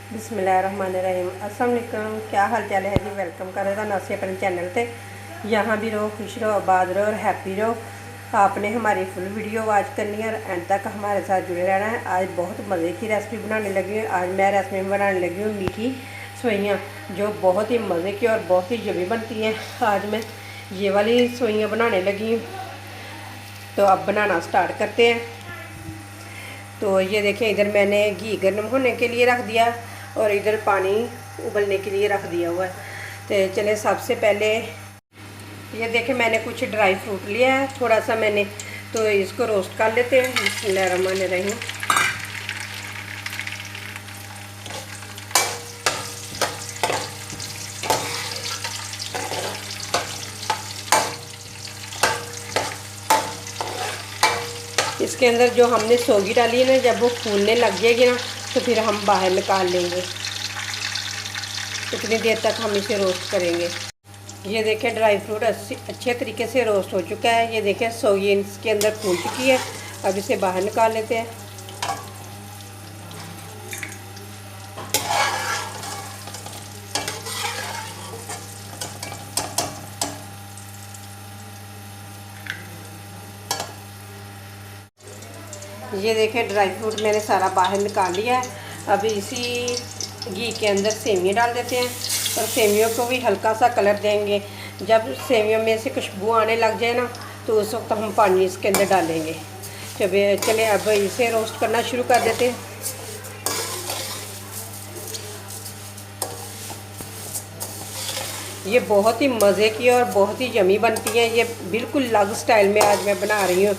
बिस्मिल्लाहिर्रहमानिर्रहीम। अस्सलाम वालेकुम। क्या हाल चाल है जी। वेलकम कर रहा नासी अपने चैनल पे। यहाँ भी रहो, खुश रहो, आबाद रहो और हैप्पी रहो। आपने हमारी फुल वीडियो वॉच करनी है और एंड तक हमारे साथ जुड़े रहना है। आज बहुत मज़े की रेसिपी बनाने लगी हूँ। आज मैं रेसिपी बनाने लगी हूँ मीठी सेवइयाँ, जो बहुत ही मज़े की और बहुत ही यम्मी बनती हैं। आज मैं ये वाली सेवइयाँ बनाने लगी हूँ, तो अब बनाना स्टार्ट करते हैं। तो ये देखें, इधर मैंने घी गर्म होने के लिए रख दिया और इधर पानी उबलने के लिए रख दिया हुआ है। तो चले, सबसे पहले ये देखें, मैंने कुछ ड्राई फ्रूट लिया है थोड़ा सा मैंने, तो इसको रोस्ट कर लेते हैं। बिस्मिल्लाहिर्रहमानिर्रहीम। इसके अंदर जो हमने सोगी डाली है ना, जब वो फूलने लग जाएगी ना, तो फिर हम बाहर निकाल लेंगे। इतनी देर तक हम इसे रोस्ट करेंगे। ये देखें, ड्राई फ्रूट अच्छे तरीके से रोस्ट हो चुका है। ये देखें, सोगी इसके अंदर फूल चुकी है। अब इसे बाहर निकाल लेते हैं। ये देखें, ड्राई फ्रूट मैंने सारा बाहर निकाल लिया है। अब इसी घी के अंदर सेवियाँ डाल देते हैं और सेवियों को भी हल्का सा कलर देंगे। जब सेवियों में से खुशबू आने लग जाए ना, तो उस वक्त हम पानी इसके अंदर डालेंगे। चले अब इसे रोस्ट करना शुरू कर देते हैं। ये बहुत ही मज़े की और बहुत ही यम्मी बनती है। ये बिल्कुल अलग स्टाइल में आज मैं बना रही हूँ।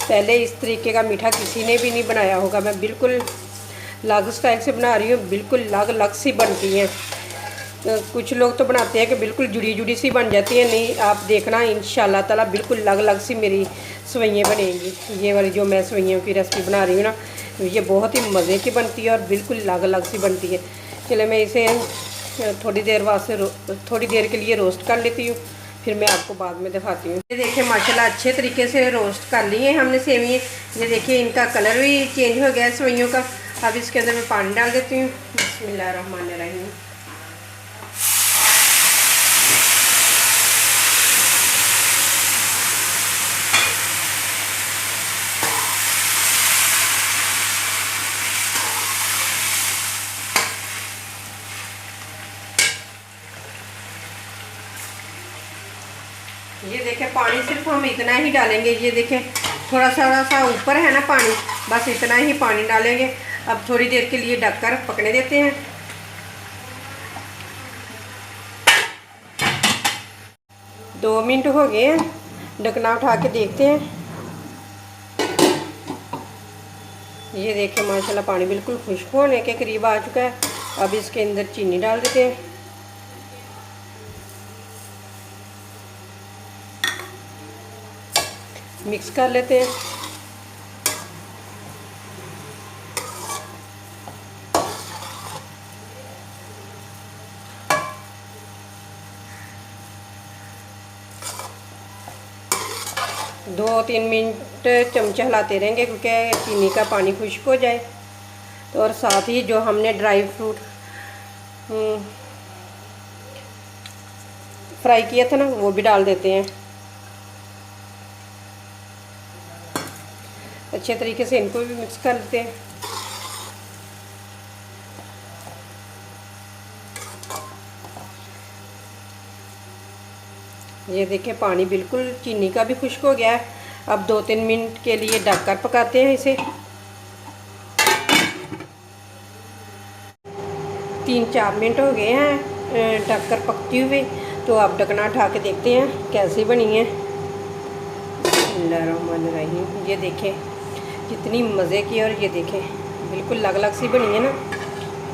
पहले इस तरीके का मीठा किसी ने भी नहीं बनाया होगा। मैं बिल्कुल अलग स्टाइल से बना रही हूँ। बिल्कुल अलग सी बनती हैं। कुछ लोग तो बनाते हैं कि बिल्कुल जुड़ी जुड़ी सी बन जाती है। नहीं, आप देखना इंशाल्लाह ताला बिल्कुल अलग सी मेरी सेवइयाँ बनेंगी। ये वाली जो मैं सेवइयों की रेसिपी बना रही हूँ ना, ये बहुत ही मज़े की बनती है और बिल्कुल अलग सी बनती है। चले, मैं इसे थोड़ी देर के लिए रोस्ट कर लेती हूँ, फिर मैं आपको बाद में दिखाती हूँ। ये देखिए, माशाल्लाह अच्छे तरीके से रोस्ट कर लिए हमने सेवइयाँ। ये देखिए, इनका कलर भी चेंज हो गया है सेवइयों का। अब इसके अंदर मैं पानी डाल देती हूँ। बिस्मिल्लाहिर्रहमानिर्रहीम। ये देखें, पानी सिर्फ हम इतना ही डालेंगे। ये देखें, थोड़ा सा ऊपर है ना पानी, बस इतना ही पानी डालेंगे। अब थोड़ी देर के लिए ढककर पकने देते हैं। 2 मिनट हो गए हैं, ढकना उठा के देखते हैं। ये देखें, माशाल्लाह पानी बिल्कुल खुश्क होने के करीब आ चुका है। अब इसके अंदर चीनी डाल देते हैं। मिक्स कर लेते हैं। दो 3 मिनट चमचा हिलाते रहेंगे, क्योंकि चीनी का पानी खुश्क हो जाए। तो और साथ ही जो हमने ड्राई फ्रूट फ्राई किया था ना, वो भी डाल देते हैं। अच्छे तरीके से इनको भी मिक्स कर लेते हैं। ये देखिए, पानी बिल्कुल चीनी का भी खुश्क हो गया है। अब 2-3 मिनट के लिए ढककर पकाते हैं इसे। 3-4 मिनट हो गए हैं ढककर पकती हुए। तो अब ढकना उठा के देखते हैं कैसी बनी है। बिस्मिल्लाहिर्रहमानिर्रहीम। ये देखें कितनी मज़े की, और ये देखें बिल्कुल अलग सी बनी है ना।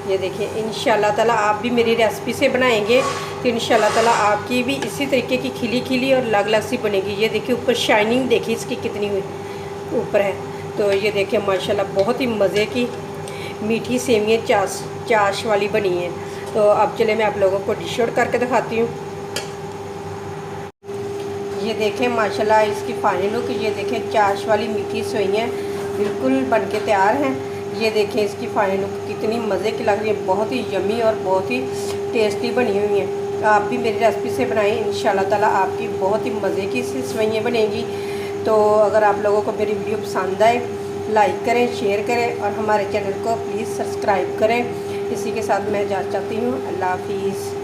ये देखिए, इंशाल्लाह ताला आप भी मेरी रेसिपी से बनाएंगे तो इंशाल्लाह ताला आपकी भी इसी तरीके की खिली खिली और अलग सी बनेगी। ये देखिए, ऊपर शाइनिंग देखिए इसकी कितनी हुई ऊपर है। तो ये देखिए, माशाल्लाह बहुत ही मज़े की मीठी सेवइयाँ चाश वाली बनी है। तो अब चले, मैं आप लोगों को डिश आउट करके दिखाती हूँ। ये देखें, माशाल्लाह इसकी फाइनल लुक। ये देखें, चाश वाली मीठी सेवइयाँ बिल्कुल बनके तैयार हैं। ये देखें इसकी फाइनल लुक कितनी मज़े की लग रही है, बहुत ही यमी और बहुत ही टेस्टी बनी हुई हैं। आप भी मेरी रेसिपी से बनाएं, इंशाल्लाह ताला आपकी बहुत ही मज़े की सेवइयाँ बनेंगी। तो अगर आप लोगों को मेरी वीडियो पसंद आए, लाइक करें, शेयर करें और हमारे चैनल को प्लीज़ सब्सक्राइब करें। इसी के साथ मैं जा चाहती हूँ, अल्लाह हाफिज़।